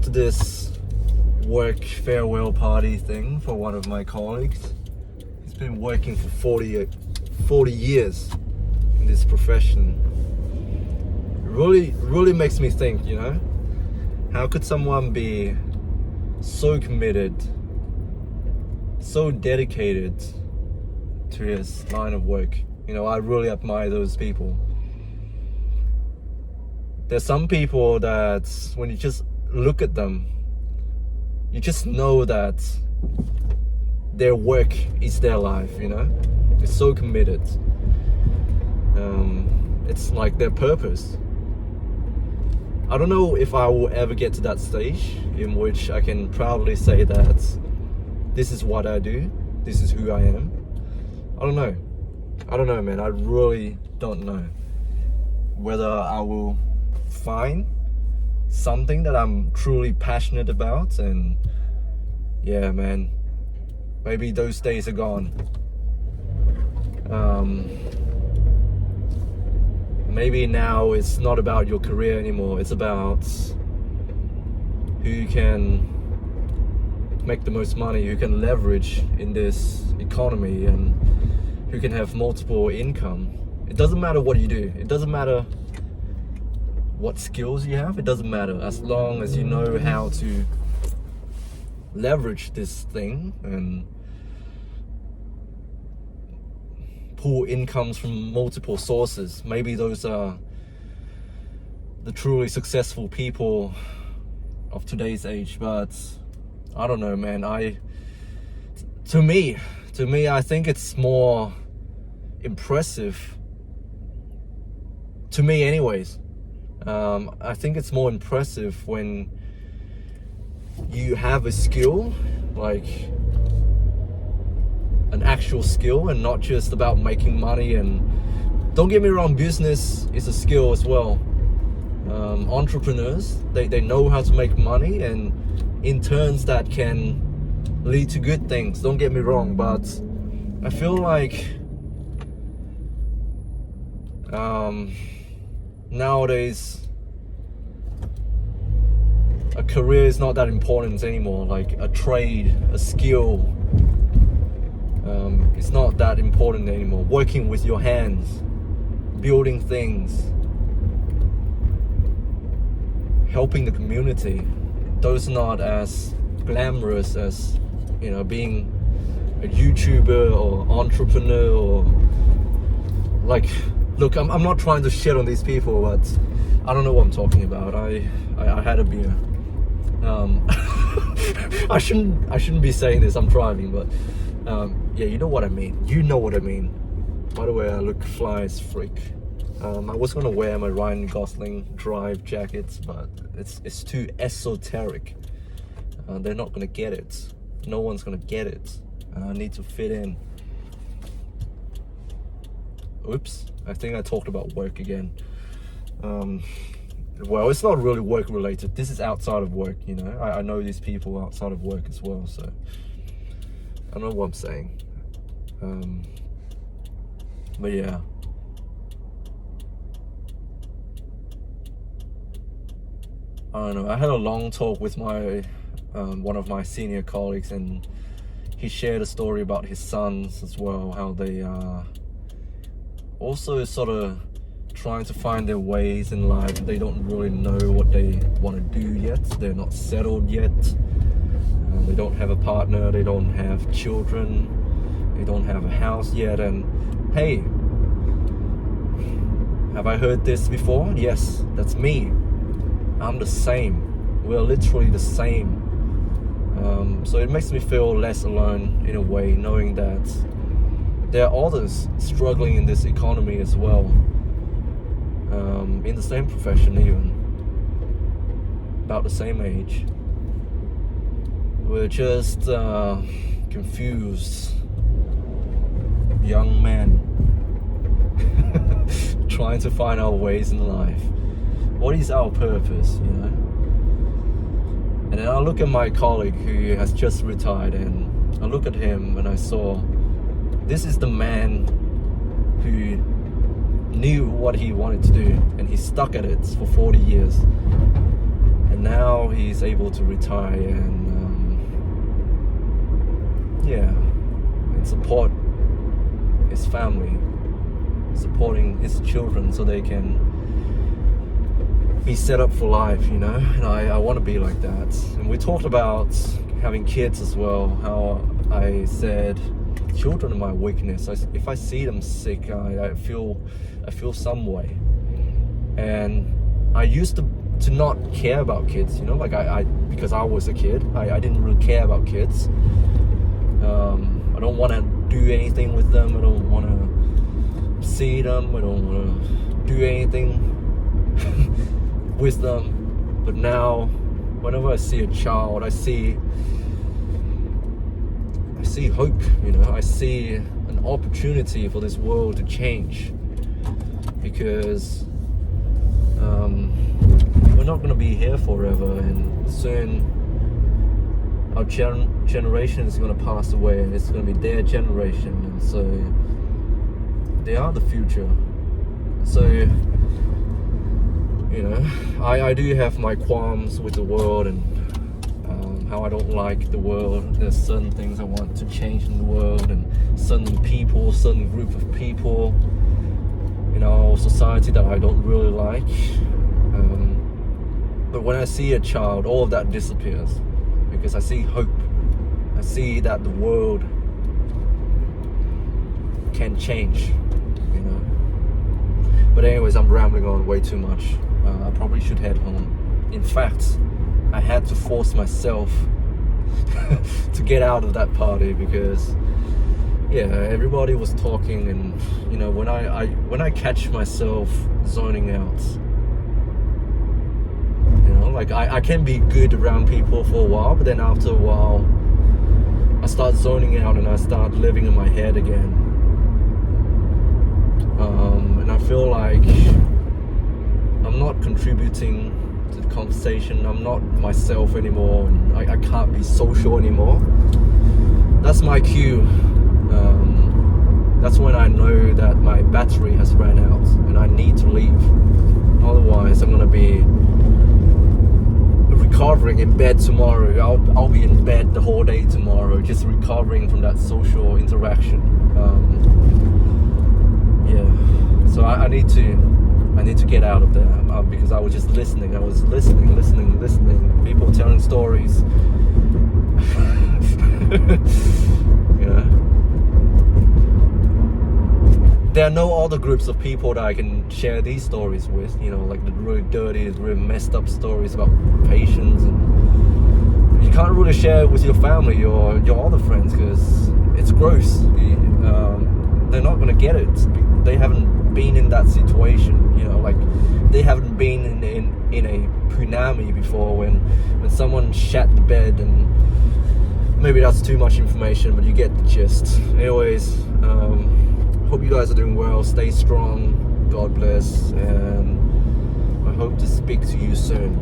went to this work farewell party thing for one of my colleagues. He's been working for 40 years in this profession. Really makes me think, you know, how could someone be so committed, so dedicated to his line of work? You know, I really admire those people. There's some people that when you just look at them, you just know that their work is their life, you know? They're so committed. It's like their purpose. I don't know if I will ever get to that stage in which I can proudly say that this is what I do, this is who I am. I don't know, man. I really don't know whether I will find something that I'm truly passionate about, and yeah, man, maybe those days are gone. Maybe now it's not about your career anymore. It's about who can make the most money, who can leverage in this economy, and who can have multiple income. It doesn't matter what you do. It doesn't matter what skills you have. It doesn't matter as long as you know how to leverage this thing and pull incomes from multiple sources. Maybe those are the truly successful people of today's age, but I don't know, man. To me, I think it's more impressive, to me anyways. I think it's more impressive when you have a skill, like an actual skill, and not just about making money. And don't get me wrong, business is a skill as well. Entrepreneurs, they know how to make money, and in turns that can lead to good things, don't get me wrong, but I feel like nowadays a career is not that important anymore. Like a trade, a skill, it's not that important anymore. Working with your hands, building things, helping the community, those are not as glamorous as, you know, being a YouTuber or entrepreneur, or like, look, I'm not trying to shit on these people, but I don't know what I'm talking about. I had a beer. I shouldn't be saying this. I'm driving, but yeah, you know what I mean. You know what I mean. By the way, I look fly as freak. I was gonna wear my Ryan Gosling Drive jackets, but it's too esoteric. They're not gonna get it. No one's gonna get it. I need to fit in. Oops, I think I talked about work again. Well, it's not really work related. This is outside of work, you know. I know these people outside of work as well, so I don't know what I'm saying. But yeah. I don't know. I had a long talk with my one of my senior colleagues, and he shared a story about his sons as well, how they are also sort of trying to find their ways in life. They don't really know what they want to do yet. They're not settled yet. They don't have a partner. They don't have children. They don't have a house yet. And hey, have I heard this before? Yes, that's me. I'm the same. We're literally the same. So it makes me feel less alone in a way, knowing that there are others struggling in this economy as well, in the same profession even, about the same age. We're just confused young men trying to find our ways in life. What is our purpose, you know? And then I look at my colleague who has just retired, and I look at him and I saw, this is the man who knew what he wanted to do, and he stuck at it for 40 years. And now he's able to retire and support his family, supporting his children so they can be set up for life, you know. And I want to be like that. And we talked about having kids as well, how I said children are my weakness. If I see them sick, I feel some way. And I used to not care about kids, you know, like I because I was a kid, I didn't really care about kids. I don't want to do anything with them. I don't want to see them. I don't want to do anything with them. But now, whenever I see a child, I see hope, you know. I see an opportunity for this world to change, because we're not going to be here forever, and soon our generation is going to pass away, and it's going to be their generation, and so they are the future. So, you know, I do have my qualms with the world, and how I don't like the world. There's certain things I want to change in the world, and certain people, certain group of people in our society that I don't really like. But when I see a child, all of that disappears, because I see hope. I see that the world can change, you know. But anyways, I'm rambling on way too much. I probably should head home. In fact, I had to force myself to get out of that party, because everybody was talking, and you know, when I catch myself zoning out, you know, like I can be good around people for a while, but then after a while I start zoning out and I start living in my head again, and I feel like I'm not contributing to the conversation. I'm not myself anymore, and I can't be social anymore. That's my cue. That's when I know that my battery has ran out and I need to leave. Otherwise, I'm gonna be recovering in bed tomorrow. I'll be in bed the whole day tomorrow, just recovering from that social interaction. So I need to get out of there, because I was just listening. I was listening. People telling stories. You know, there are no other groups of people that I can share these stories with. You know, like the really dirty, really messed up stories about patients, and you can't really share it with your family or your other friends, because it's gross. They're not gonna get it. They haven't been in that situation, you know, like they haven't been in a tsunami before, when someone shat the bed. And maybe that's too much information, but you get the gist. Anyways, hope you guys are doing well. Stay strong. God bless, and I hope to speak to you soon.